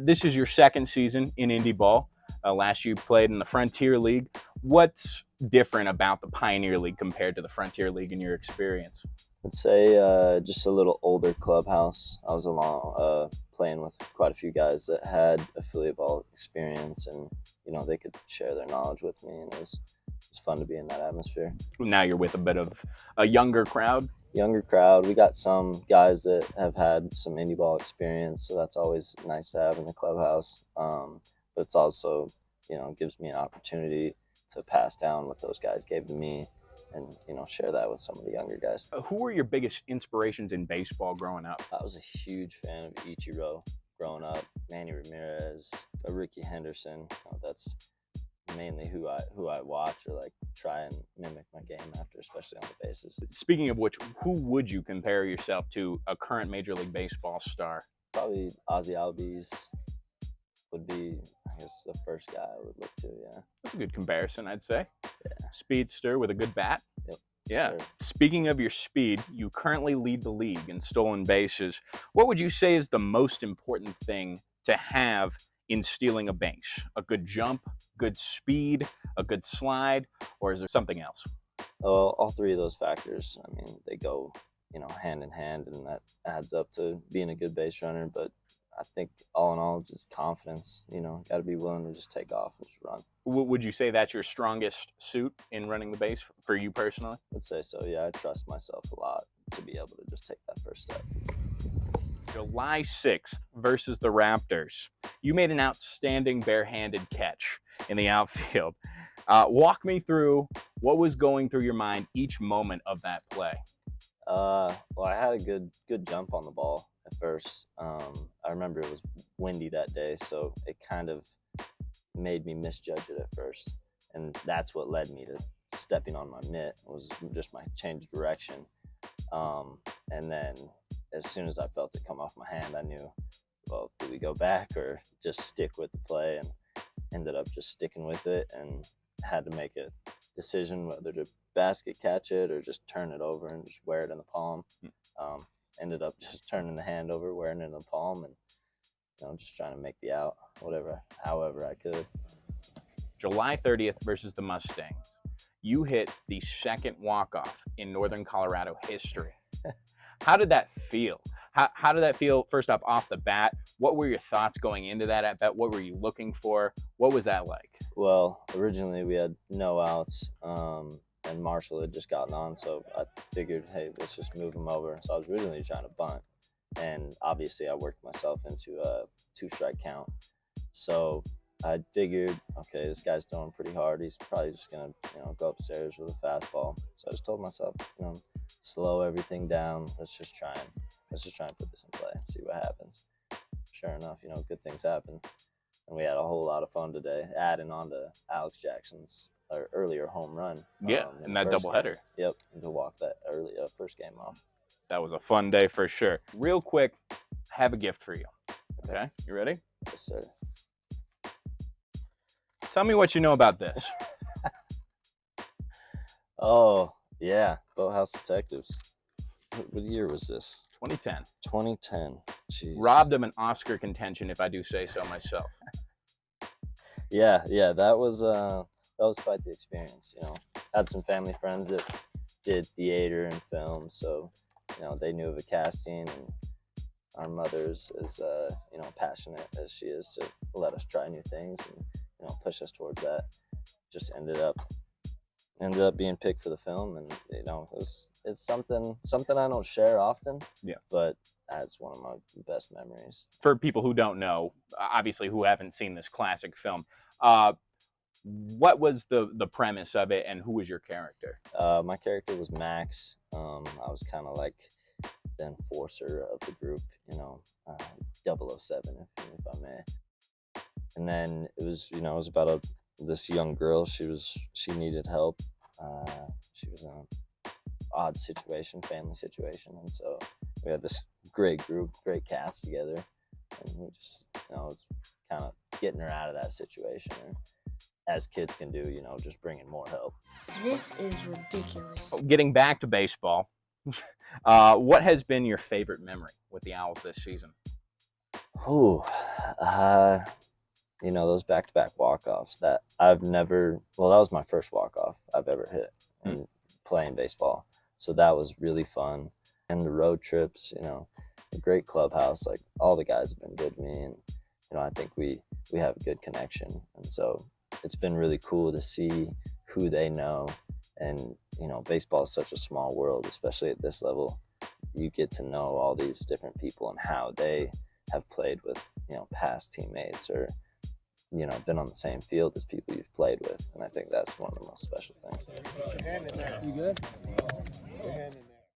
This is your second season in Indie Ball. Last year you played in the Frontier League. What's different about the Pioneer League compared to the Frontier League in your experience? I'd say just a little older clubhouse. I was playing with quite a few guys that had affiliate ball experience, and they could share their knowledge with me, and it was fun to be in that atmosphere. Now you're with a bit of a younger crowd. Younger crowd. We got some guys that have had some indie ball experience, so that's always nice to have in the clubhouse. But it's also, gives me an opportunity to pass down what those guys gave to me, and share that with some of the younger guys. Who were your biggest inspirations in baseball growing up? I was a huge fan of Ichiro growing up. Manny Ramirez, Ricky Henderson. That's mainly who I watch or like try and mimic my game after, especially on the bases. Speaking of which, who would you compare yourself to, a current Major League Baseball star? Probably Ozzy Albies would be, I guess, the first guy I would look to. Yeah, that's a good comparison, I'd say. Yeah. Speedster with a good bat. Yep. Yeah. Sure. Speaking of your speed, you currently lead the league in stolen bases. What would you say is the most important thing to have in stealing a base? A good jump, good speed, a good slide, or is there something else? All three of those factors. I mean, they go, hand in hand, and that adds up to being a good base runner. But I think all in all, just confidence. Got to be willing to just take off and just run. Would you say that's your strongest suit in running the base for you personally? I'd say so. Yeah, I trust myself a lot to be able to just take that first step. July 6th versus the Raptors. You made an outstanding barehanded catch in the outfield. Walk me through what was going through your mind each moment of that play. Well, I had a good jump on the ball at first. I remember it was windy that day, so it kind of made me misjudge it at first, and that's what led me to stepping on my mitt. Was just my change of direction, and then as soon as I felt it come off my hand, I knew, well, do we go back or just stick with the play? And ended up just sticking with it, and had to make a decision whether to basket catch it or just turn it over and just wear it in the palm. Ended up just turning the hand over, wearing it in the palm, and just trying to make the out, however I could. July 30th versus the Mustangs. You hit the second walk-off in Northern Colorado history. How did that feel? How did that feel, first off the bat? What were your thoughts going into that at bat? What were you looking for? What was that like? Well, originally we had no outs, and Marshall had just gotten on, so I figured, hey, let's just move him over. So I was originally trying to bunt, and obviously I worked myself into a 2-strike count. So I figured, okay, this guy's throwing pretty hard. He's probably just gonna, go upstairs with a fastball. So I just told myself, slow everything down. Let's just try and put this in play and see what happens. Sure enough, good things happen, and we had a whole lot of fun today, adding on to Alex Jackson's earlier home run. Yeah, in that doubleheader. Yep, to walk that early first game off. That was a fun day for sure. Real quick, I have a gift for you. Okay, you ready? Yes, sir. Tell me what you know about this. Oh, yeah, Boathouse Detectives. What year was this? 2010. 2010. Jeez. Robbed of an Oscar contention, if I do say so myself. Yeah, that was quite the experience. Had some family friends that did theater and film, so they knew of the casting, and our mother's as passionate as she is to let us try new things and push us towards that. Just ended up being picked for the film, and it's something I don't share often. Yeah, but that's one of my best memories. For people who don't know, obviously who haven't seen this classic film, what was the premise of it, and who was your character? My character was Max. I was kind of like the enforcer of the group, 007, if I may. And then it was about this young girl. She needed help. She was in an odd situation, family situation, and so we had this great group, great cast together, and we just, it's kind of getting her out of that situation, or as kids can do, just bringing more help. This is ridiculous. Getting back to baseball, what has been your favorite memory with the Owls this season? Oh, you know, those back-to-back walk-offs that I've never, well, that was my first walk-off I've ever hit in playing baseball. So that was really fun. And the road trips, you know, a great clubhouse, like all the guys have been good to me. And, you know, I think we have a good connection. And so it's been really cool to see who they know. And, you know, baseball is such a small world, especially at this level. You get to know all these different people and how they have played with, you know, past teammates or, you know, been on the same field as people you've played with. And I think that's one of the most special things. Put your hand in there. You good? Put your hand in there.